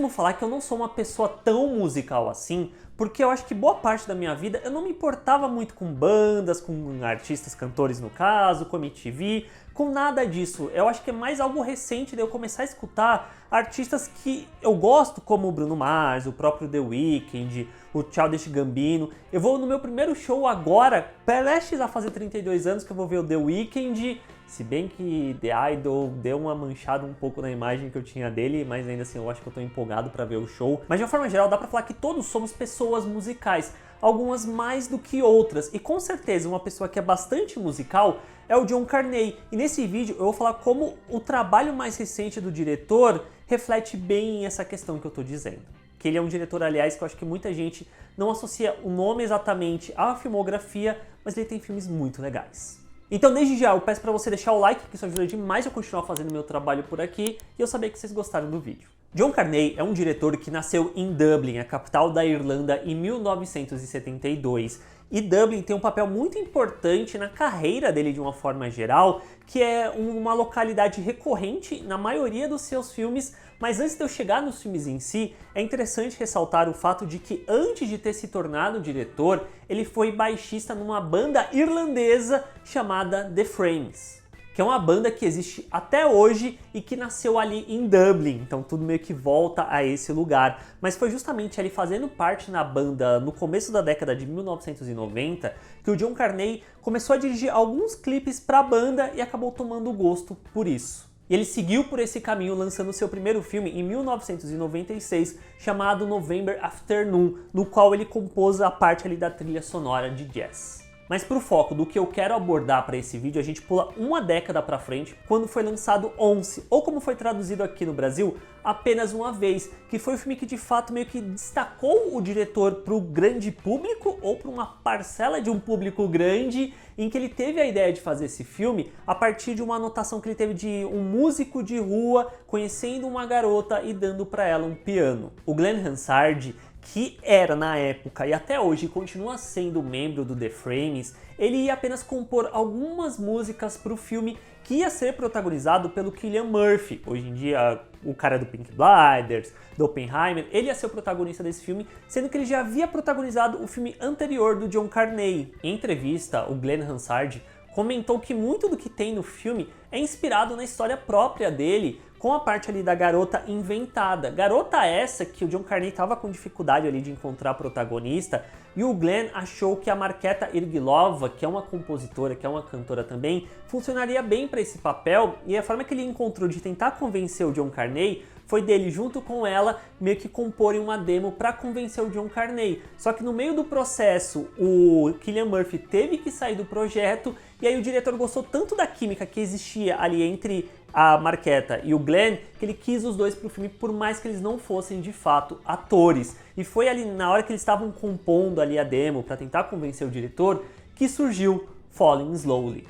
costumo falar que eu não sou uma pessoa tão musical assim, porque eu acho que boa parte da minha vida eu não me importava muito com bandas, com artistas, cantores no caso, com MTV, com nada disso. Eu acho que é mais algo recente de eu começar a escutar artistas que eu gosto, como o Bruno Mars, o próprio The Weeknd, o Childish Gambino. Eu vou no meu primeiro show agora, prestes a fazer 32 anos, que eu vou ver o The Weeknd. Se bem que The Idol deu uma manchada um pouco na imagem que eu tinha dele, mas ainda assim eu acho que eu tô empolgado pra ver o show. Mas de uma forma geral dá pra falar que todos somos pessoas musicais, algumas mais do que outras. E com certeza uma pessoa que é bastante musical é o John Carney. E nesse vídeo eu vou falar como o trabalho mais recente do diretor reflete bem essa questão que eu tô dizendo. Que ele é um diretor, aliás, que eu acho que muita gente não associa o nome exatamente à filmografia, mas ele tem filmes muito legais. Então, desde já, eu peço para você deixar o like, que isso ajuda demais eu continuar fazendo meu trabalho por aqui, e eu saber que vocês gostaram do vídeo. John Carney é um diretor que nasceu em Dublin, a capital da Irlanda, em 1972. E Dublin tem um papel muito importante na carreira dele de uma forma geral, que é uma localidade recorrente na maioria dos seus filmes. Mas antes de eu chegar nos filmes em si, é interessante ressaltar o fato de que antes de ter se tornado diretor, ele foi baixista numa banda irlandesa chamada The Frames, que é uma banda que existe até hoje e que nasceu ali em Dublin, então tudo meio que volta a esse lugar. Mas foi justamente ali fazendo parte na banda no começo da década de 1990 que o John Carney começou a dirigir alguns clipes para a banda e acabou tomando gosto por isso. E ele seguiu por esse caminho lançando seu primeiro filme em 1996, chamado November Afternoon, no qual ele compôs a parte ali da trilha sonora de jazz. Mas pro foco do que eu quero abordar para esse vídeo, a gente pula uma década para frente, quando foi lançado Once, ou como foi traduzido aqui no Brasil, Apenas Uma Vez, que foi o filme que de fato meio que destacou o diretor pro grande público, ou para uma parcela de um público grande, em que ele teve a ideia de fazer esse filme a partir de uma anotação que ele teve de um músico de rua conhecendo uma garota e dando para ela um piano. O Glenn Hansard, que era na época e até hoje continua sendo membro do The Frames, ele ia apenas compor algumas músicas para o filme que ia ser protagonizado pelo Cillian Murphy. Hoje em dia, o cara do Peaky Blinders, do Oppenheimer, ele ia ser o protagonista desse filme, sendo que ele já havia protagonizado o filme anterior do John Carney. Em entrevista, o Glenn Hansard comentou que muito do que tem no filme é inspirado na história própria dele, com a parte ali da garota inventada. Garota essa que o John Carney estava com dificuldade ali de encontrar protagonista, e o Glenn achou que a Markéta Irgilova, que é uma compositora, que é uma cantora também, funcionaria bem para esse papel, e a forma que ele encontrou de tentar convencer o John Carney foi dele, junto com ela, meio que comporem uma demo para convencer o John Carney. Só que no meio do processo, o Cillian Murphy teve que sair do projeto, e aí o diretor gostou tanto da química que existia ali entre a Markéta e o Glenn, que ele quis os dois pro filme, por mais que eles não fossem de fato atores. E foi ali na hora que eles estavam compondo ali a demo para tentar convencer o diretor que surgiu Falling Slowly.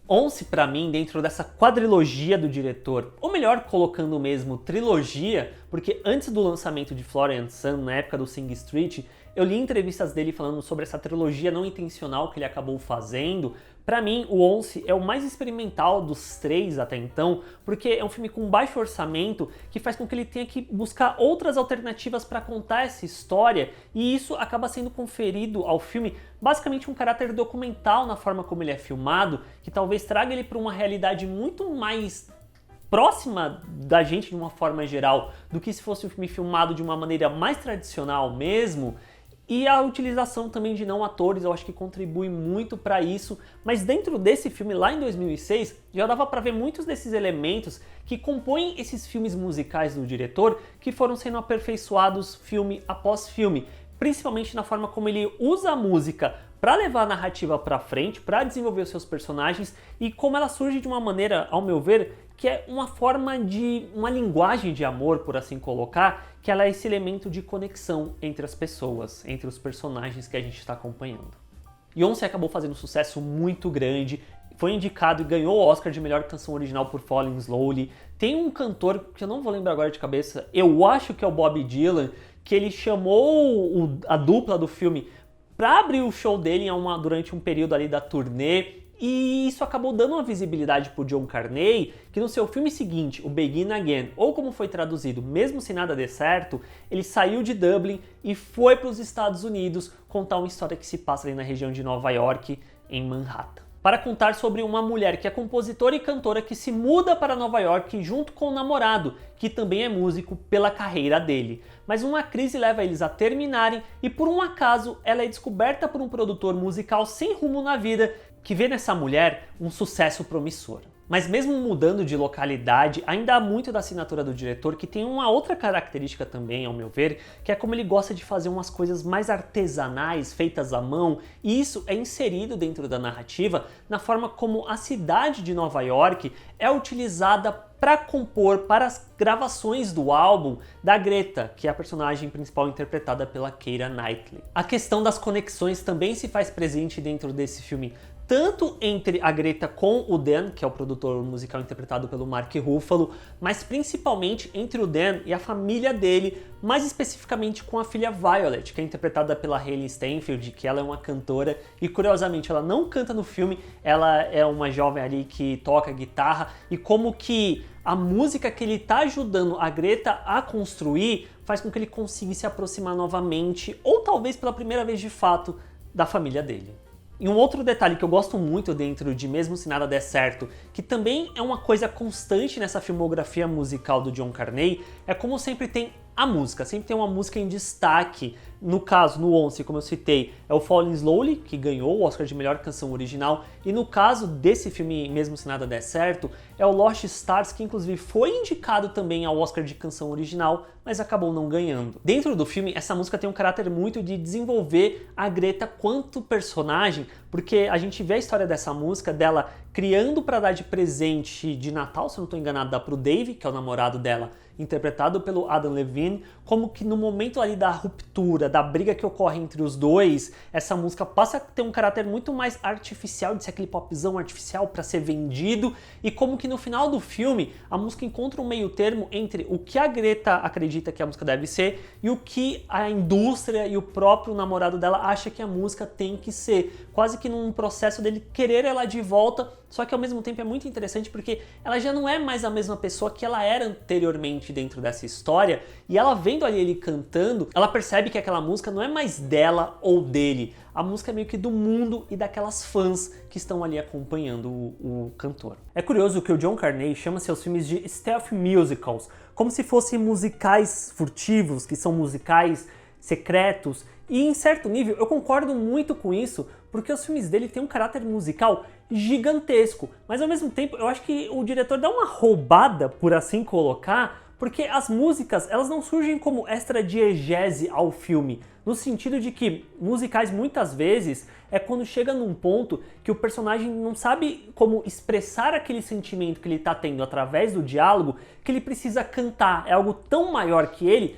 Once, pra mim, dentro dessa quadrilogia do diretor, ou melhor, colocando mesmo trilogia, porque antes do lançamento de Florian Sun, na época do Sing Street, eu li entrevistas dele falando sobre essa trilogia não intencional que ele acabou fazendo. Pra mim, o Once é o mais experimental dos três até então, porque é um filme com baixo orçamento que faz com que ele tenha que buscar outras alternativas para contar essa história, e isso acaba sendo conferido ao filme basicamente um caráter documental na forma como ele é filmado, que talvez traga ele para uma realidade muito mais próxima da gente de uma forma geral do que se fosse um filme filmado de uma maneira mais tradicional mesmo. E a utilização também de não atores, eu acho que contribui muito para isso, mas dentro desse filme, lá em 2006, já dava para ver muitos desses elementos que compõem esses filmes musicais do diretor, que foram sendo aperfeiçoados filme após filme, principalmente na forma como ele usa a música para levar a narrativa para frente, para desenvolver os seus personagens, e como ela surge de uma maneira, ao meu ver, que é uma forma de uma linguagem de amor, por assim colocar, que ela é esse elemento de conexão entre as pessoas, entre os personagens que a gente está acompanhando. Beyoncé acabou fazendo um sucesso muito grande, foi indicado e ganhou o Oscar de melhor canção original por Falling Slowly. Tem um cantor, que eu não vou lembrar agora de cabeça, eu acho que é o Bob Dylan, que ele chamou a dupla do filme para abrir o show dele durante um período ali da turnê, E isso acabou dando uma visibilidade pro John Carney, que no seu filme seguinte, o Begin Again, ou como foi traduzido, Mesmo Se Nada Der Certo, ele saiu de Dublin e foi para os Estados Unidos contar uma história que se passa ali na região de Nova York, em Manhattan. Para contar sobre uma mulher que é compositora e cantora que se muda para Nova York junto com o namorado, que também é músico, pela carreira dele. Mas uma crise leva eles a terminarem e por um acaso ela é descoberta por um produtor musical sem rumo na vida, que vê nessa mulher um sucesso promissor. Mas mesmo mudando de localidade, ainda há muito da assinatura do diretor, que tem uma outra característica também, ao meu ver, que é como ele gosta de fazer umas coisas mais artesanais, feitas à mão, e isso é inserido dentro da narrativa na forma como a cidade de Nova York é utilizada para compor para as gravações do álbum da Greta, que é a personagem principal interpretada pela Keira Knightley. A questão das conexões também se faz presente dentro desse filme, tanto entre a Greta com o Dan, que é o produtor musical interpretado pelo Mark Ruffalo, mas principalmente entre o Dan e a família dele, mais especificamente com a filha Violet, que é interpretada pela Hailee Steinfeld, que ela é uma cantora e curiosamente ela não canta no filme, ela é uma jovem ali que toca guitarra e como que a música que ele está ajudando a Greta a construir faz com que ele consiga se aproximar novamente, ou talvez pela primeira vez de fato, da família dele. E um outro detalhe que eu gosto muito dentro de Mesmo Se Nada Der Certo, que também é uma coisa constante nessa filmografia musical do John Carney, é como sempre tem a música, sempre tem uma música em destaque. No caso, no Once, como eu citei, é o Falling Slowly, que ganhou o Oscar de melhor canção original, e no caso desse filme Mesmo Se Nada Der Certo, é o Lost Stars, que inclusive foi indicado também ao Oscar de canção original, mas acabou não ganhando. Dentro do filme, essa música tem um caráter muito de desenvolver a Greta quanto personagem, porque a gente vê a história dessa música, dela criando para dar de presente de Natal, se eu não estou enganado, dá pro Dave, que é o namorado dela, interpretado pelo Adam Levine, como que no momento ali da ruptura, da briga que ocorre entre os dois, essa música passa a ter um caráter muito mais artificial, de ser aquele popzão artificial para ser vendido, e como que no final do filme a música encontra um meio termo entre o que a Greta acredita que a música deve ser e o que a indústria e o próprio namorado dela acha que a música tem que ser, quase que num processo dele querer ela de volta, só que ao mesmo tempo é muito interessante porque ela já não é mais a mesma pessoa que ela era anteriormente dentro dessa história, e ela vendo ali ele cantando, ela percebe que aquela música não é mais dela ou dele, a música é meio que do mundo e daquelas fãs que estão ali acompanhando o cantor. É curioso que o John Carney chama seus filmes de stealth musicals, como se fossem musicais furtivos, que são musicais secretos, e em certo nível eu concordo muito com isso, porque os filmes dele têm um caráter musical gigantesco, mas ao mesmo tempo eu acho que o diretor dá uma roubada, por assim colocar, porque as músicas elas não surgem como extra-diegese ao filme, no sentido de que musicais muitas vezes é quando chega num ponto que o personagem não sabe como expressar aquele sentimento que ele está tendo através do diálogo, que ele precisa cantar, é algo tão maior que ele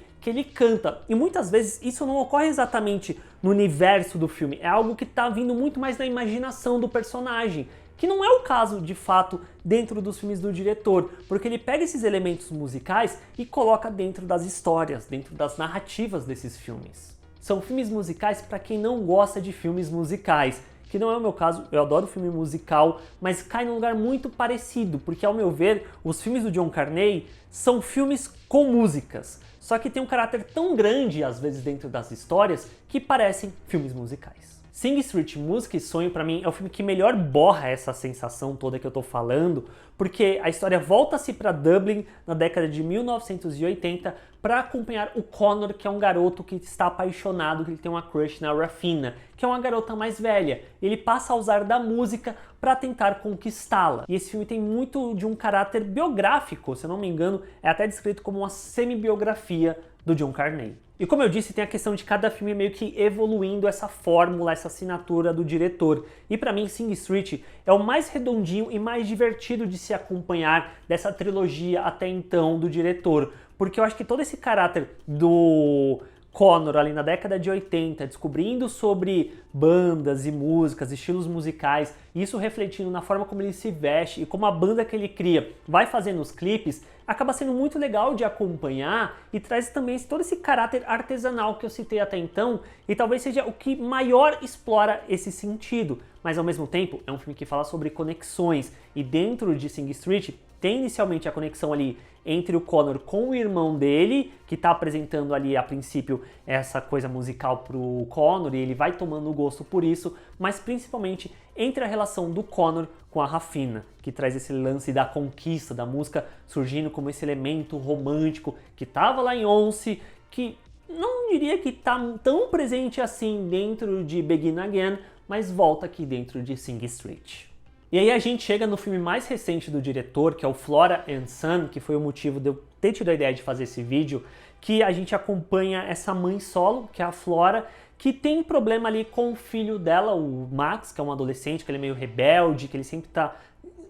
canta, e muitas vezes isso não ocorre exatamente no universo do filme, é algo que está vindo muito mais na imaginação do personagem, que não é o caso, de fato, dentro dos filmes do diretor, porque ele pega esses elementos musicais e coloca dentro das histórias, dentro das narrativas desses filmes. São filmes musicais para quem não gosta de filmes musicais, que não é o meu caso, eu adoro filme musical, mas cai num lugar muito parecido, porque ao meu ver, os filmes do John Carney são filmes com músicas, só que tem um caráter tão grande, às vezes, dentro das histórias, que parecem filmes musicais. Sing Street Music e Sonho, pra mim, é o filme que melhor borra essa sensação toda que eu tô falando, porque a história volta-se pra Dublin na década de 1980 para acompanhar o Connor, que é um garoto que está apaixonado, que ele tem uma crush na Rafina, que é uma garota mais velha. Ele passa a usar da música para tentar conquistá-la. E esse filme tem muito de um caráter biográfico, se eu não me engano, é até descrito como uma semi-biografia do John Carney. E como eu disse, tem a questão de cada filme meio que evoluindo essa fórmula, essa assinatura do diretor. E pra mim, Sing Street é o mais redondinho e mais divertido de se acompanhar dessa trilogia até então do diretor. Porque eu acho que todo esse caráter do Connor ali na década de 80, descobrindo sobre bandas e músicas, estilos musicais, isso refletindo na forma como ele se veste e como a banda que ele cria vai fazendo os clipes, acaba sendo muito legal de acompanhar e traz também todo esse caráter artesanal que eu citei até então, e talvez seja o que maior explora esse sentido, mas ao mesmo tempo é um filme que fala sobre conexões, e dentro de Sing Street tem inicialmente a conexão ali entre o Connor com o irmão dele, que está apresentando ali a princípio essa coisa musical pro Connor, e ele vai tomando gosto por isso, mas principalmente entre a relação do Connor com a Rafina, que traz esse lance da conquista da música surgindo como esse elemento romântico que estava lá em Once, que não diria que está tão presente assim dentro de Begin Again, mas volta aqui dentro de Sing Street. E aí a gente chega no filme mais recente do diretor, que é o Flora and Son, que foi o motivo de eu ter tido a ideia de fazer esse vídeo, que a gente acompanha essa mãe solo, que é a Flora, que tem problema ali com o filho dela, o Max, que é um adolescente, que ele é meio rebelde, que ele sempre está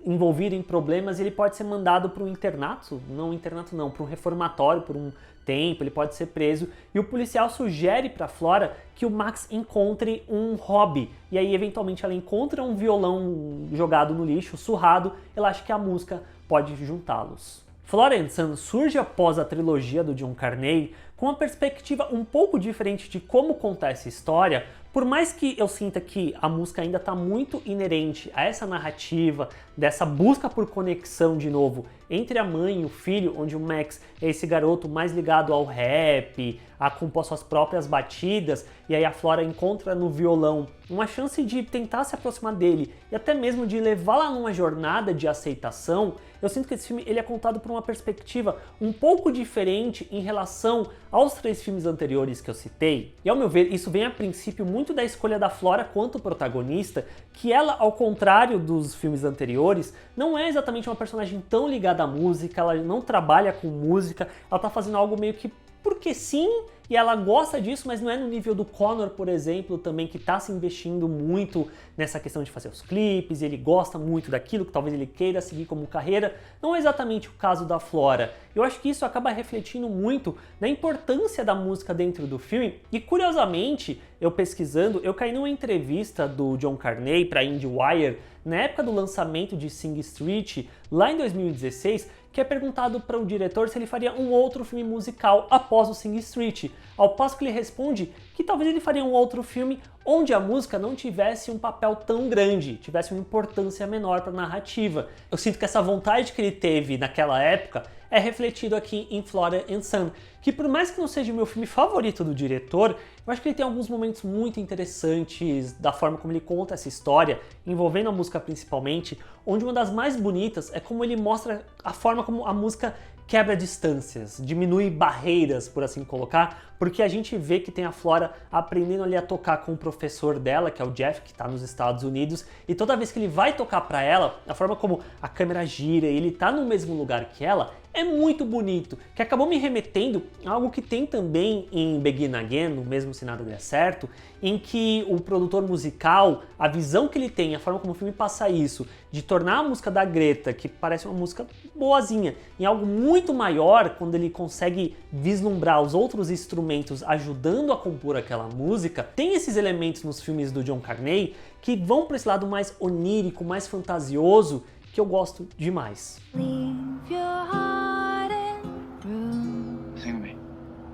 envolvido em problemas, e ele pode ser mandado para um internato, para um reformatório por um tempo, ele pode ser preso, e o policial sugere para Flora que o Max encontre um hobby, e aí eventualmente ela encontra um violão jogado no lixo, surrado, ela acha que a música pode juntá-los. Flora and Son surge após a trilogia do John Carney com uma perspectiva um pouco diferente de como contar essa história, por mais que eu sinta que a música ainda está muito inerente a essa narrativa, dessa busca por conexão de novo entre a mãe e o filho, onde o Max é esse garoto mais ligado ao rap, a compor suas próprias batidas, e aí a Flora encontra no violão uma chance de tentar se aproximar dele e até mesmo de levá-la numa jornada de aceitação. Eu sinto que esse filme ele é contado por uma perspectiva um pouco diferente em relação aos 3 filmes anteriores que eu citei. E ao meu ver, isso vem a princípio muito da escolha da Flora quanto protagonista, que ela, ao contrário dos filmes anteriores, não é exatamente uma personagem tão ligada à música, ela não trabalha com música, ela tá fazendo algo meio que porque sim, e ela gosta disso, mas não é no nível do Connor, por exemplo, também, que está se investindo muito nessa questão de fazer os clipes, ele gosta muito daquilo, que talvez ele queira seguir como carreira. Não é exatamente o caso da Flora. Eu acho que isso acaba refletindo muito na importância da música dentro do filme, e curiosamente, eu pesquisando, eu caí numa entrevista do John Carney para IndieWire, na época do lançamento de Sing Street, lá em 2016, que é perguntado para o diretor se ele faria um outro filme musical após o Sing Street, ao passo que ele responde que talvez ele faria um outro filme onde a música não tivesse um papel tão grande, tivesse uma importância menor para a narrativa. Eu sinto que essa vontade que ele teve naquela época é refletido aqui em Flora and Son, que por mais que não seja o meu filme favorito do diretor, eu acho que ele tem alguns momentos muito interessantes da forma como ele conta essa história, envolvendo a música principalmente, onde uma das mais bonitas é como ele mostra a forma como a música quebra distâncias, diminui barreiras, por assim colocar, porque a gente vê que tem a Flora aprendendo ali a tocar com o professor dela, que é o Jeff, que está nos Estados Unidos, e toda vez que ele vai tocar para ela, a forma como a câmera gira e ele está no mesmo lugar que ela, é muito bonito, que acabou me remetendo a algo que tem também em Begin Again, no Mesmo Se Nada Der Certo, em que o produtor musical, a visão que ele tem, a forma como o filme passa isso, de tornar a música da Greta, que parece uma música boazinha, em algo muito maior, quando ele consegue vislumbrar os outros instrumentos ajudando a compor aquela música, tem esses elementos nos filmes do John Carney que vão para esse lado mais onírico, mais fantasioso, que eu gosto demais.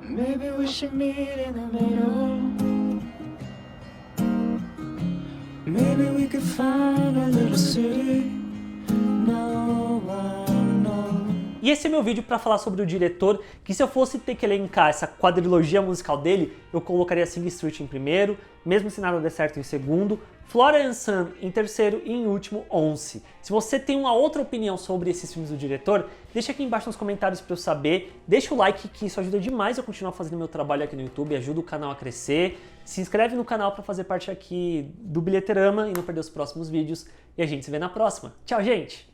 Maybe we should meet in the middle. Maybe we could find a little city. No one knows. E esse é meu vídeo para falar sobre o diretor, que se eu fosse ter que elencar essa quadrilogia musical dele, eu colocaria Sing Street em primeiro, Mesmo Se Nada Der Certo em segundo, Flora and Son em terceiro e em último, Once. Se você tem uma outra opinião sobre esses filmes do diretor, deixa aqui embaixo nos comentários para eu saber, deixa o like que isso ajuda demais a continuar fazendo meu trabalho aqui no YouTube, ajuda o canal a crescer, se inscreve no canal para fazer parte aqui do Bilheterama e não perder os próximos vídeos, e a gente se vê na próxima. Tchau, gente!